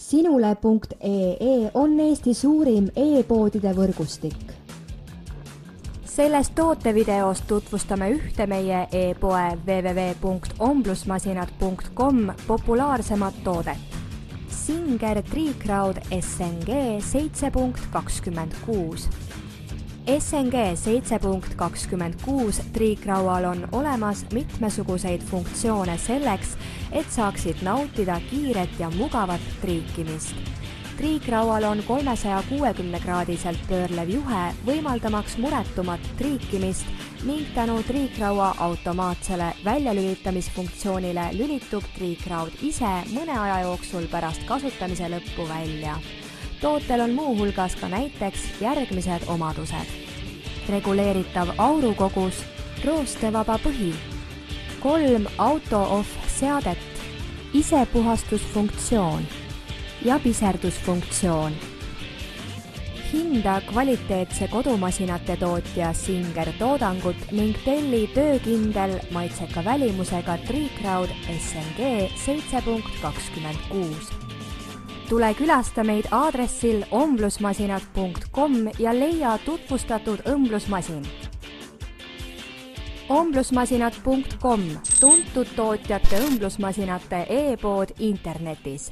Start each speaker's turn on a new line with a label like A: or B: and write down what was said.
A: Sinule.ee on Eesti suurim e-poodide võrgustik.
B: Selles tootevideos tutvustame ühte meie e-poe www.omblusmasinad.com populaarsemat toodet. Singer Triicraud SNG 7.26. SNG 7.26 Triicraual on olemas mitmesuguseid funktsioone selleks, et saaksid nautida kiiret ja mugavat triikimist. Triicraual on 360-kraadiselt pöörlev juhe, võimaldamaks muretumat triikimist ning tänu Triicraua automaatsele väljalülitamisfunktsioonile lülitub Triicraud ise mõne aja jooksul pärast kasutamise lõppu välja. Tootel on muuhulgas ka näiteks järgmised omadused. Reguleeritav aurukogus, roostevaba põhi, 3 auto-off seadet, isepuhastusfunktsioon ja piserdusfunktsioon. Hinda kvaliteetse kodumasinate tootja Singer toodangut ning telli töökindel maitseka välimusega Triicraud SNG 7.26. Tule külasta meid aadressil omblusmasinad.com ja leia tutvustatud õmblusmasin. Omblusmasinad.com, tuntud tootjate õmblusmasinate e-pood internetis.